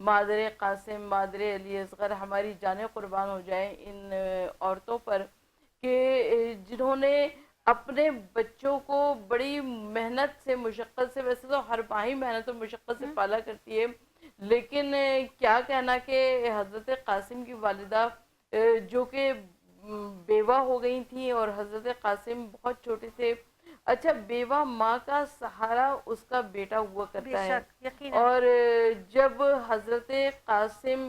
مادر قاسم، مادر علی اصغر، ہماری جانیں قربان ہو جائیں ان عورتوں پر کہ جنہوں نے اپنے بچوں کو بڑی محنت سے، مشقت سے، ویسے تو ہر ماں ہی محنت و مشقت سے پالا کرتی ہے، لیکن کیا کہنا کہ حضرت قاسم کی والدہ جو کہ بیوہ ہو گئی تھیں اور حضرت قاسم بہت چھوٹے تھے. اچھا، بیوہ ماں کا سہارا اس کا بیٹا ہوا بے کرتا ہے. شک یقیناً. اور جب حضرت قاسم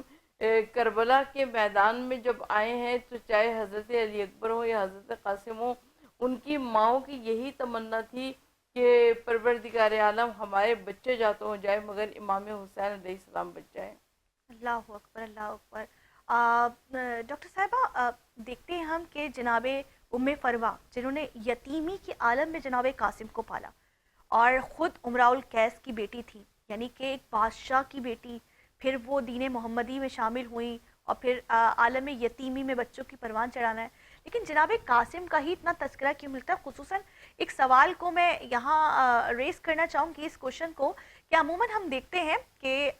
کربلا کے میدان میں جب آئے ہیں تو چاہے حضرت علی اکبر ہو یا حضرت قاسم ہو، ان کی ماؤں کی یہی تمنا تھی کہ پروردگار عالم ہمارے بچے جاتوں ہو جائے مگر امام حسین علیہ السلام بچ جائیں. اللہ اکبر، اللہ اکبر. ڈاکٹر صاحبہ، دیکھتے ہیں ہم کہ جناب ام فروا جنہوں نے یتیمی کے عالم میں جناب قاسم کو پالا اور خود امراء القیس کی بیٹی تھی، یعنی کہ ایک بادشاہ کی بیٹی، پھر وہ دین محمدی میں شامل ہوئیں اور پھر عالم یتیمی میں بچوں کی پروان چڑھانا ہے. لیکن جناب قاسم کا ہی اتنا تذکرہ کیوں ملتا ہے؟ خصوصاً ایک سوال کو میں یہاں ریز کرنا چاہوں گی، اس کوشچن کو، کہ عموماً ہم دیکھتے ہیں کہ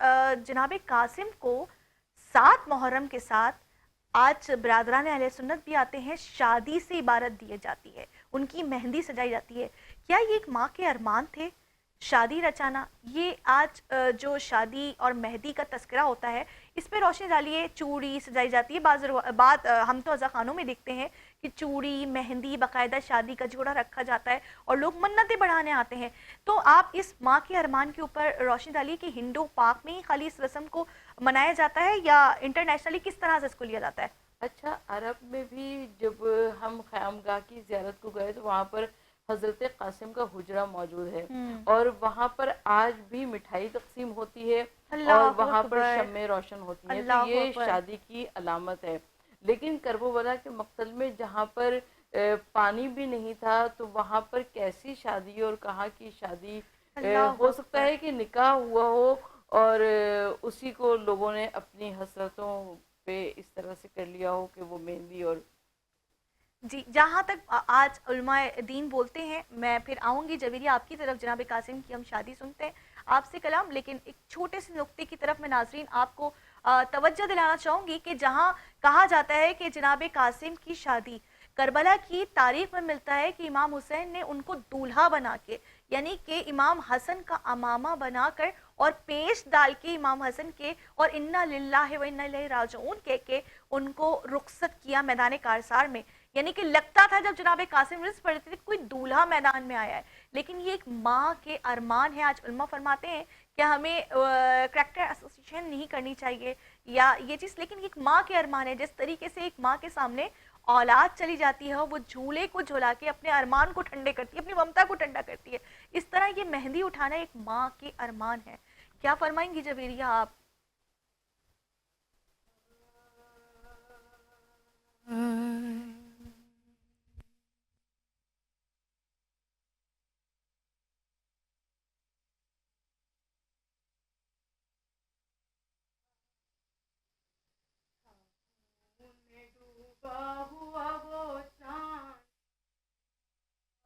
جناب قاسم کو 7 محرم کے ساتھ آج برادران اہل سنت بھی آتے ہیں، شادی سے عبارت دی جاتی ہے، ان کی مہندی سجائی جاتی ہے. کیا یہ ایک ماں کے ارمان تھے شادی رچانا؟ یہ آج جو شادی اور مہندی کا تذکرہ ہوتا ہے اس پہ روشنی ڈالیے. چوڑی سجائی جاتی ہے، بعض ہم تو عزا خانوں میں دیکھتے ہیں کہ چوڑی، مہندی، باقاعدہ شادی کا جوڑا رکھا جاتا ہے اور لوگ منتیں بڑھانے آتے ہیں. تو آپ اس ماں کے ارمان کے اوپر روشنی ڈالیے کہ ہندو پاک میں ہی خالی اس رسم کو منایا جاتا ہے یا انٹرنیشنلی کس طرح سے اس کو لیا جاتا ہے؟ اچھا، عرب میں بھی جب ہم خیام گاہ کی زیارت کو گئے تو وہاں پر حضرت قاسم کا حجرہ موجود ہے اور وہاں پر آج بھی مٹھائی تقسیم ہوتی ہے اور اللہ وہاں پر اکبر، شمع روشن ہوتی ہیں. تو اللہ یہ اکبر. شادی کی علامت ہے. لیکن کربلا کے مقتل میں جہاں پر پانی بھی نہیں تھا تو وہاں پر کیسی شادی اور کہاں کی شادی؟ اللہ ہو سکتا اکبر. ہے کہ نکاح ہوا ہو اور اسی کو لوگوں نے اپنی حسرتوں پہ اس طرح سے کر لیا ہو کہ وہ مہندی اور جی، جہاں تک آج علماء دین بولتے ہیں، میں پھر آؤں گی جویریہ آپ کی طرف. جناب قاسم کی ہم شادی سنتے ہیں آپ سے کلام، لیکن ایک چھوٹے سے نقطے کی طرف میں ناظرین آپ کو توجہ دلانا چاہوں گی کہ جہاں کہا جاتا ہے کہ جناب قاسم کی شادی کربلا کی تاریخ میں ملتا ہے کہ امام حسین نے ان کو دولہا بنا کے، یعنی کہ امام حسن کا امامہ بنا کر اور پیش ڈال کے امام حسن کے اور انا للہ و انا الیہ راجعون کہہ کے ان کو رخصت کیا میدان کارسار میں. یعنی کہ لگتا تھا جب جناب قاسم رزق پڑھتے تھے کوئی دولہا میدان میں آیا ہے. لیکن یہ ایک ماں کے ارمان ہے. آج علماء فرماتے ہیں کہ ہمیں کریکٹر ایسوسیشن نہیں کرنی چاہیے یا یہ چیز، لیکن ایک ماں کے ارمان ہے. جس طریقے سے ایک ماں کے سامنے اولاد چلی جاتی ہے، وہ جھولے کو جھولا کے اپنے ارمان کو ٹھنڈے کرتی ہے، اپنی ممتا کو ٹھنڈا کرتی ہے، اس طرح یہ مہندی اٹھانا ایک ماں کے ارمان ہے. کیا فرمائیں گی جویریہ آپ؟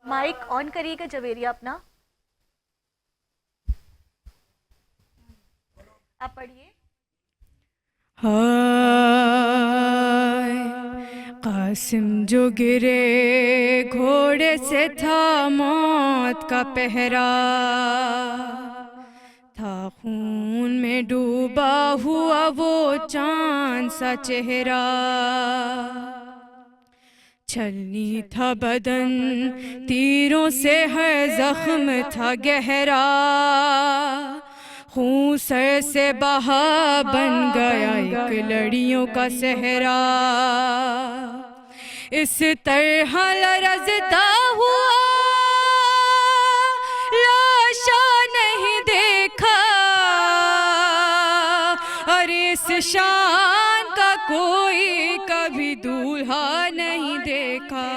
مائک آن کریے گا جویریہ اپنا، آپ پڑھیے. ہائے قاسم جو گرے گھوڑے سے تھا موت کا پہرا، تھا خون میں ڈوبا ہوا وہ چاند سا چہرہ، چھلنی تھا بدن تیروں سے ہر زخم تھا گہرا، خون سر سے بہا بن گیا ایک لڑیوں کا صحرا، اس طرح لرزتا ہوا لاشا نہیں دیکھا، اور اس شان کا کوئی کبھی دولہا نہیں دیکھا،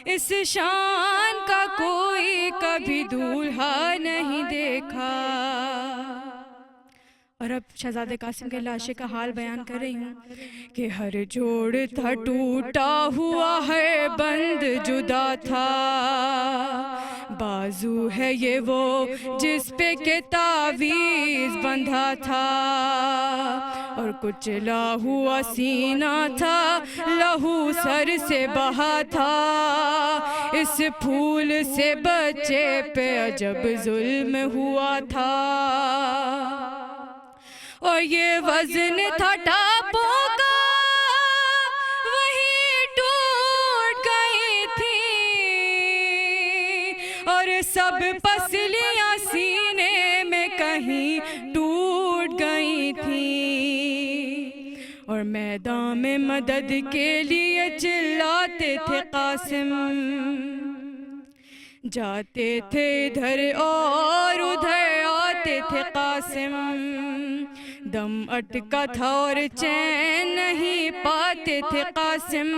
اس شان کا کوئی کبھی دولہا نہیں دیکھا، اور اب شہزادے قاسم کے لاشے کا حال بیان کر رہی ہوں کہ ہر جوڑ تھا ٹوٹا ہوا ہے بند جدا تھا، بازو ہے یہ وہ جس پہ کہ تعویذ بندھا تھا، اور کچلا ہوا سینہ تھا لہو سر سے بہا تھا، اس پھول سے بچے پہ عجب ظلم ہوا تھا، اور یہ وزن تھا ٹاپوں کا وہی ٹوٹ گئی تھی، اور سب پسلیاں سینے میں کہیں ٹوٹ گئی تھی، اور میدان میں مدد کے لیے چلاتے تھے قاسم، جاتے تھے ادھر اور ادھر آتے تھے قاسم، دم اٹکا تھا اور چین نہیں پاتے تھے قاسم،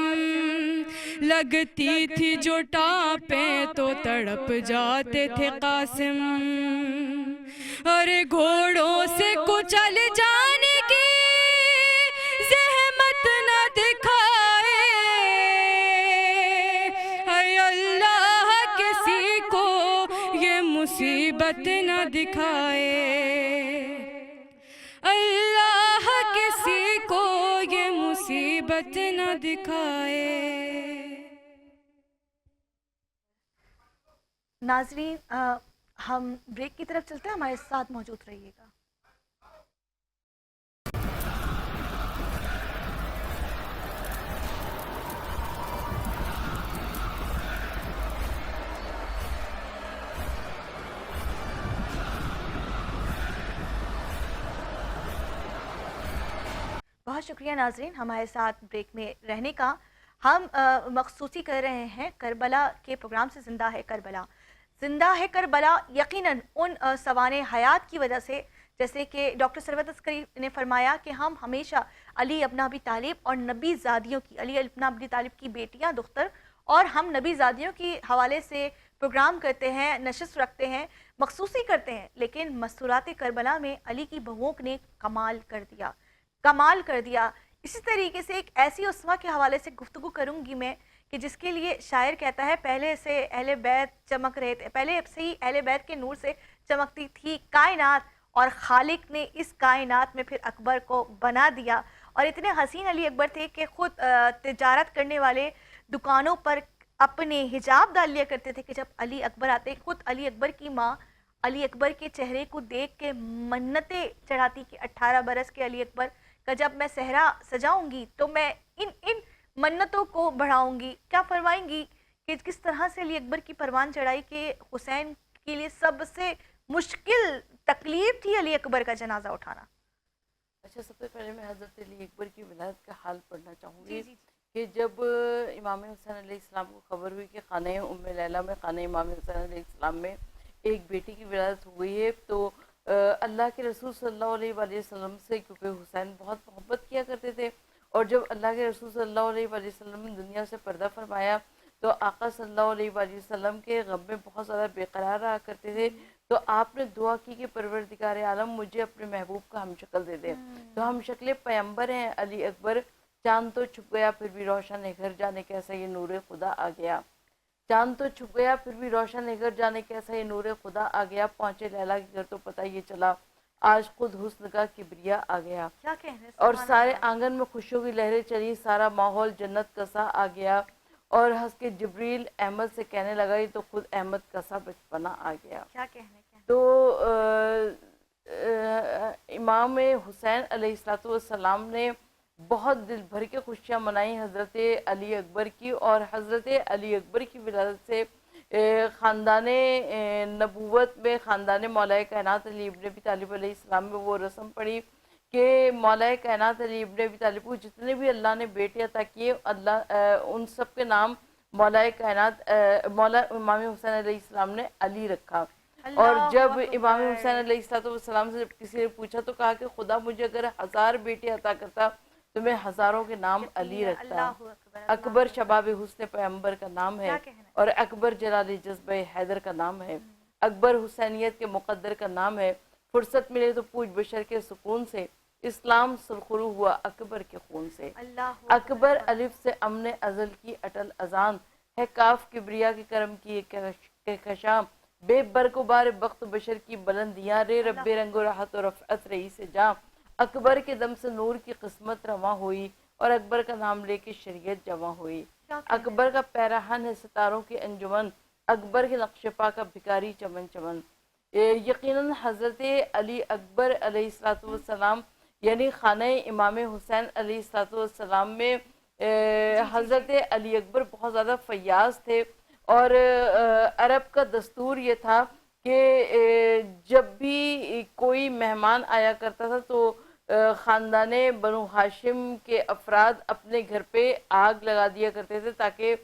لگتی تھی جو ٹانپیں تو تڑپ جاتے تھے قاسم، اور گھوڑوں سے کچل جانے کی زحمت نہ دکھائے، اے اللہ کسی کو یہ مصیبت نہ دکھائے، اللہ کسی کو یہ مصیبت نہ دکھائے۔ ناظرین ہم بریک کی طرف چلتے ہیں، ہمارے ساتھ موجود رہیے گا۔ بہت شکریہ ناظرین ہمارے ساتھ بریک میں رہنے کا۔ ہم مخصوصی کر رہے ہیں کربلا کے پروگرام سے زندہ ہے کربلا۔ زندہ ہے کربلا یقیناً ان سوانح حیات کی وجہ سے، جیسے کہ ڈاکٹر ثروت عسکری نے فرمایا کہ ہم ہمیشہ علی ابن ابی طالب اور نبی زادیوں کی، علی ابن ابی طالب کی بیٹیاں دختر اور ہم نبی زادیوں کی حوالے سے پروگرام کرتے ہیں، نشست رکھتے ہیں، مخصوصی کرتے ہیں، لیکن مسطورات کربلا میں علی کی بہوؤں نے کمال کر دیا، کمال کر دیا۔ اسی طریقے سے ایک ایسی اسما کے حوالے سے گفتگو کروں گی میں کہ جس کے لیے شاعر کہتا ہے پہلے سے اہل بیت چمک رہے تھے، پہلے سے ہی اہل بیت کے نور سے چمکتی تھی کائنات، اور خالق نے اس کائنات میں پھر اکبر کو بنا دیا، اور اتنے حسین علی اکبر تھے کہ خود تجارت کرنے والے دکانوں پر اپنے حجاب ڈال لیا کرتے تھے کہ جب علی اکبر آتے، خود علی اکبر کی ماں علی اکبر کے چہرے کو دیکھ کے منتیں چڑھاتی کہ 18 برس کے علی اکبر کا جب میں صحرا سجاؤں گی تو میں ان منتوں کو بڑھاؤں گی۔ کیا فرمائیں گی کہ کس طرح سے علی اکبر کی پروان چڑھائی کہ حسین کے لیے سب سے مشکل تکلیف تھی علی اکبر کا جنازہ اٹھانا؟ اچھا، سب سے پہلے میں حضرت علی اکبر کی ولادت کا حال پڑھنا چاہوں گی جی کہ جب امام حسین علیہ السلام کو خبر ہوئی کہ خانہ ام لیلہ میں، خانہ امام حسین علیہ السلام میں ایک بیٹی کی ولادت ہو گئی ہے، تو اللہ کے رسول صلی اللہ علیہ وآلہ وسلم سے، کیونکہ حسین بہت محبت کیا کرتے تھے، اور جب اللہ کے رسول صلی اللہ علیہ وآلہ وسلم نے دنیا سے پردہ فرمایا تو آقا صلی اللہ علیہ وآلہ وسلم کے غم میں بہت زیادہ بے قرار رہا کرتے تھے، تو آپ نے دعا کی کہ پروردگار عالم مجھے اپنے محبوب کا ہم شکل دے دے۔ تو ہم شکل پیمبر ہیں علی اکبر، چاند تو چھپ گیا پھر بھی روشن ہے گھر، جانے کیسا یہ نور خدا آ گیا۔ چاند تو چھپ گیا پھر بھی روشن ہے گھر، جانے کیسا یہ نور خدا آ گیا۔ پہنچے لیلا کے گھر تو پتہ یہ چلا آج خود حسن کا کبریا آ گیا۔ کیا کہنے، اور سارے آنگن میں خوشیوں کی لہریں چلی، سارا ماحول جنت کا سا آ گیا، اور ہنس کے جبریل احمد سے کہنے لگا یہ تو خود احمد کا سا بچپنا آ گیا۔ کیا کہنے۔ تو امام حسین علیہ السلام نے بہت دل بھر کے خوشیاں منائی حضرت علی اکبر کی، اور حضرت علی اکبر کی ولادت سے خاندان نبوت میں، خاندان مولا کائنات علی ابن ابی طالب علیہ السلام میں وہ رسم پڑی کہ مولا کائنات علی ابن ابی طالب کو جتنے بھی اللہ نے بیٹے عطا کیے، اللہ ان سب کے نام مولا کائنات مولا امام حسین علیہ السلام نے علی رکھا۔ اور جب امام حسین علیہ السلام سے جب کسی نے پوچھا تو کہا کہ خدا مجھے اگر 1000 بیٹے عطا کرتا تو میں ہزاروں کے نام علی رکھتا۔ اکبر شباب حسن پیغمبر کا نام ہے، اور اکبر جلال جذبہ حیدر کا نام ہے، اکبر حسینیت کے مقدر کا نام ہے، فرصت ملے تو پوچھ بشر کے سکون سے، اسلام سرخرو ہوا اکبر کے خون سے۔ اللہ اکبر الف سے امن ازل کی اٹل اذان ہے، کاف کبریا کے کرم کی کہکشاں، بے برق و بار بخت بشر کی بلندیاں، رے رب رنگ و راحت و رفعت رئی سے جاں، اکبر کے دم سے نور کی قسمت رواں ہوئی اور اکبر کا نام لے کے شریعت جواں ہوئی۔ اکبر کا پیراہن ہے ستاروں کی انجمن، اکبر کے نقش پا کا بھکاری چمن چمن۔ یقیناً حضرت علی اکبر علیہ السلام یعنی خانہ امام حسین علیہ السلام میں حضرت علی اکبر بہت زیادہ فیاض تھے، اور عرب کا دستور یہ تھا کہ جب بھی کوئی مہمان آیا کرتا تھا تو خاندان بنو ہاشم کے افراد اپنے گھر پہ آگ لگا دیا کرتے تھے تاکہ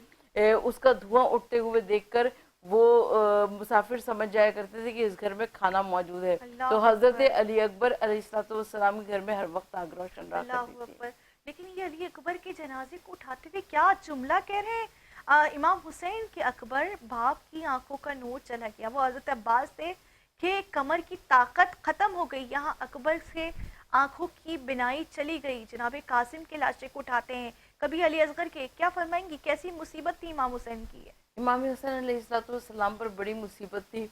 اس کا دھواں اٹھتے ہوئے دیکھ کر وہ مسافر سمجھ جایا کرتے تھے کہ اس گھر میں کھانا موجود ہے۔ تو حضرت علی اکبر علیہ السلام کے گھر میں ہر وقت آگ روشن رہا کرتی تھی۔ لیکن یہ علی اکبر کے جنازے کو اٹھاتے ہوئے کیا جملہ کہہ رہے ہیں امام حسین کے اکبر باپ کی آنکھوں کا نور چلا گیا۔ وہ حضرت عباس تھے کہ کمر کی طاقت ختم ہو گئی، یہاں اکبر سے آنکھوں کی بینائی چلی گئی۔ جناب قاسم کے لاشے کو اٹھاتے ہیں، کبھی علی اصغر کے، کیا فرمائیں گی کیسی مصیبت تھی امام حسین کی؟ امام حسین علیہ السلام پر بڑی مصیبت تھی۔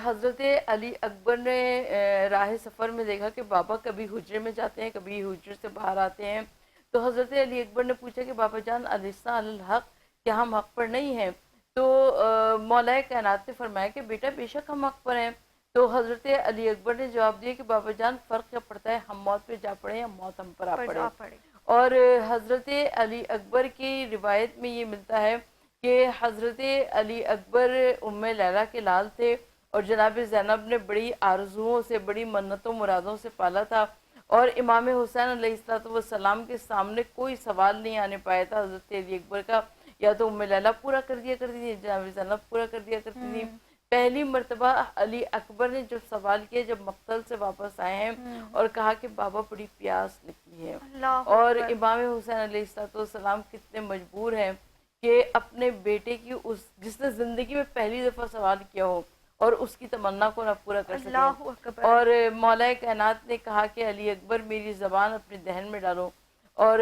حضرت علی اکبر نے راہ سفر میں دیکھا کہ بابا کبھی حجرے میں جاتے ہیں، کبھی حجرے سے باہر آتے ہیں، تو حضرت علی اکبر نے پوچھا کہ بابا جان علیہ الحق، کیا ہم حق پر نہیں ہیں؟ تو مولا کائنات نے فرمایا کہ بیٹا بے شک ہم حق پر ہیں۔ تو حضرت علی اکبر نے جواب دیا کہ بابا جان فرق کیا پڑتا ہے، ہم موت پہ جا پڑے یا موت ہم پر آ پڑے۔ اور حضرت علی اکبر کی روایت میں یہ ملتا ہے کہ حضرت علی اکبر ام لیلہ کے لال تھے، اور جناب زینب نے بڑی آرزوؤں سے، بڑی منتوں مرادوں سے پالا تھا، اور امام حسین علیہ السلام کے سامنے کوئی سوال نہیں آنے پایا تھا حضرت علی اکبر کا، یا تو ام لیلہ پورا کر دیا کرتی تھی، جناب زینب پورا کر دیا کرتی تھی۔ پہلی مرتبہ علی اکبر نے جب سوال کیا، جب مقتل سے واپس آئے ہیں، اور کہا کہ بابا بڑی پیاس لگی ہے، اور امام حسین علیہ السلام کتنے مجبور ہیں کہ اپنے بیٹے کی جس نے زندگی میں پہلی دفعہ سوال کیا ہو اور اس کی تمنا کو نہ پورا کر سکیں، اور مولا کائنات نے کہا کہ علی اکبر میری زبان اپنے دہن میں ڈالو، اور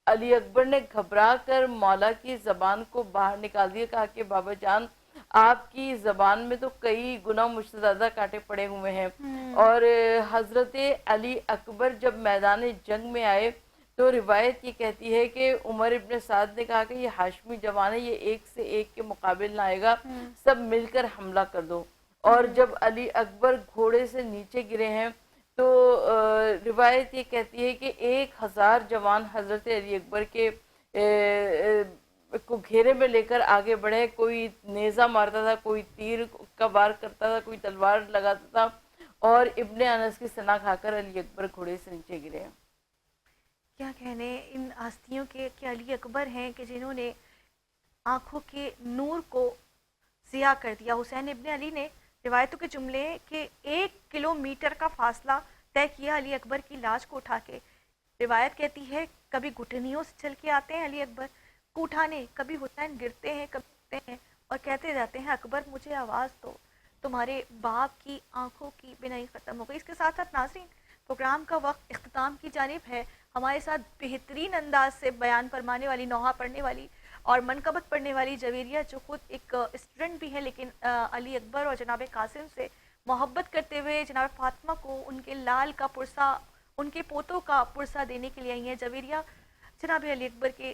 علی اکبر نے گھبرا کر مولا کی زبان کو باہر نکال دیا، کہا کہ بابا جان آپ کی زبان میں تو کئی گنا مجھ سے زیادہ کانٹے پڑے ہوئے ہیں۔ اور حضرت علی اکبر جب میدان جنگ میں آئے تو روایت یہ کہتی ہے کہ عمر ابن سعد نے کہا کہ یہ ہاشمی جوان ہے، یہ ایک سے ایک کے مقابل نہ آئے گا، سب مل کر حملہ کر دو۔ اور جب علی اکبر گھوڑے سے نیچے گرے ہیں تو روایت یہ کہتی ہے کہ 1000 جوان حضرت علی اکبر کے کو گھیرے میں لے کر آگے بڑھے، کوئی نیزہ مارتا تھا، کوئی تیر کا وار کرتا تھا، کوئی تلوار لگاتا تھا، اور ابن انس کی سنا کھا کر علی اکبر گھوڑے سے نیچے گرے۔ کیا کہنے ان ہستیوں کے کہ علی اکبر ہیں کہ جنہوں نے آنکھوں کے نور کو ضیاء کر دیا۔ حسین ابن علی نے روایتوں کے جملے کہ 1 کلومیٹر کا فاصلہ طے کیا علی اکبر کی لاش کو اٹھا کے۔ روایت کہتی ہے کبھی گھٹنیوں سے چل کے آتے ہیں علی اکبر کو اٹھانے، کبھی حسین گرتے ہیں، کبھی اٹھتے ہیں، اور کہتے جاتے ہیں اکبر مجھے آواز دو، تمہارے باپ کی آنکھوں کی بینائی ختم ہو گئی۔ اس کے ساتھ ساتھ ناظرین پروگرام کا وقت اختتام کی جانب ہے۔ ہمارے ساتھ بہترین انداز سے بیان فرمانے والی، نوحہ پڑھنے والی اور منقبت پڑھنے والی جویریہ، جو خود ایک اسٹوڈنٹ بھی ہے لیکن علی اکبر اور جناب قاسم سے محبت کرتے ہوئے جناب فاطمہ کو ان کے لال کا پرسہ، ان کے پوتوں کا پرسہ دینے کے لیے آئی ہیں۔ جویریہ جناب علی اکبر کے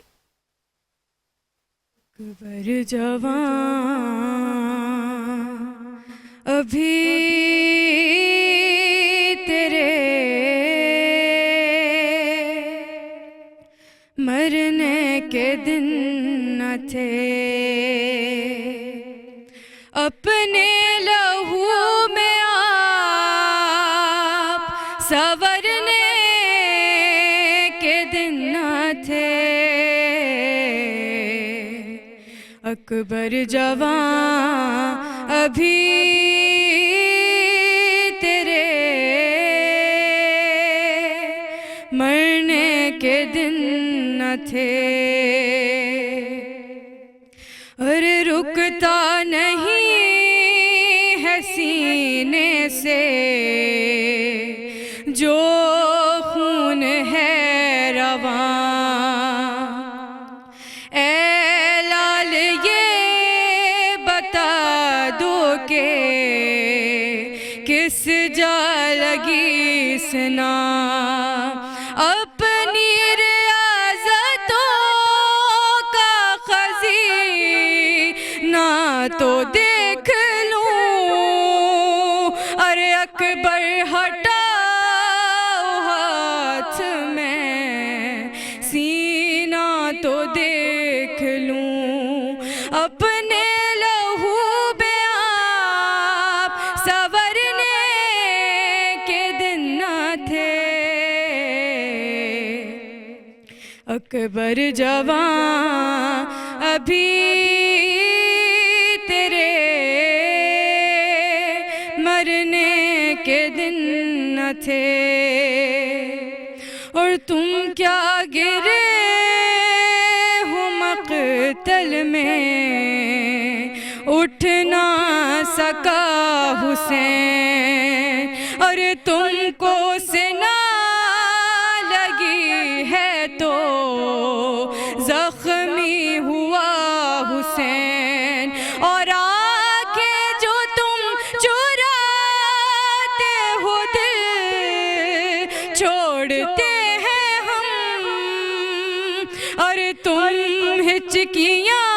اکبر جوان ابھی تیرے مرنے کے دن نہ تھے، اپنے لہو میں آپ سنورنے کے دن نہ تھے، اکبر جوان ابھی تیرے مرنے کے دن نہ تھے، اور رکتا نہیں ہے سینے سے جو خون ہے رواں، اے لال یہ بتا دو کہ کس جا لگی سنا، اپنی ریاضتوں کا خزینہ تو دیکھ لوں، ارے اکبر ہٹاؤ ہاتھ میں سینہ تو دیکھ لوں، اپنے لہو بے آپ سنورنے کے دن نہ تھے، اکبر جوان ابھی تیرے مرنے کے دن نہ تھے، اور تم کیا گرے ہو مقتل میں، اٹھ نہ سکا حسین، اور تم کو سنا لگی ہے تو زخمی ہوا حسین، اور آنکھیں جو تم چراتے ہو دل چھوڑتے ہیں ہم، اور تم ہچکیاں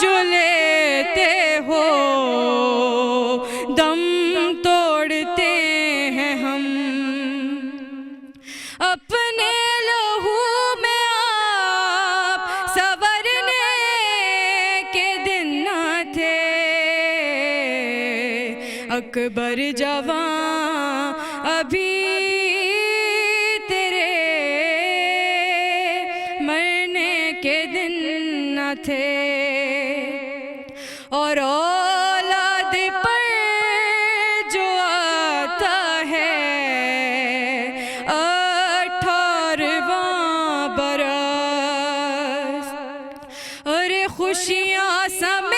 جو لیتے ہو دم توڑتے ہیں ہم، اپنے لہو میں آپ سنورنے کے دن نہ تھے، اکبر جوان ابھی تیرے مرنے کے دن نہ تھے، اور اولاد پر جو آتا ہے 18واں برس، ارے خوشیاں سمیت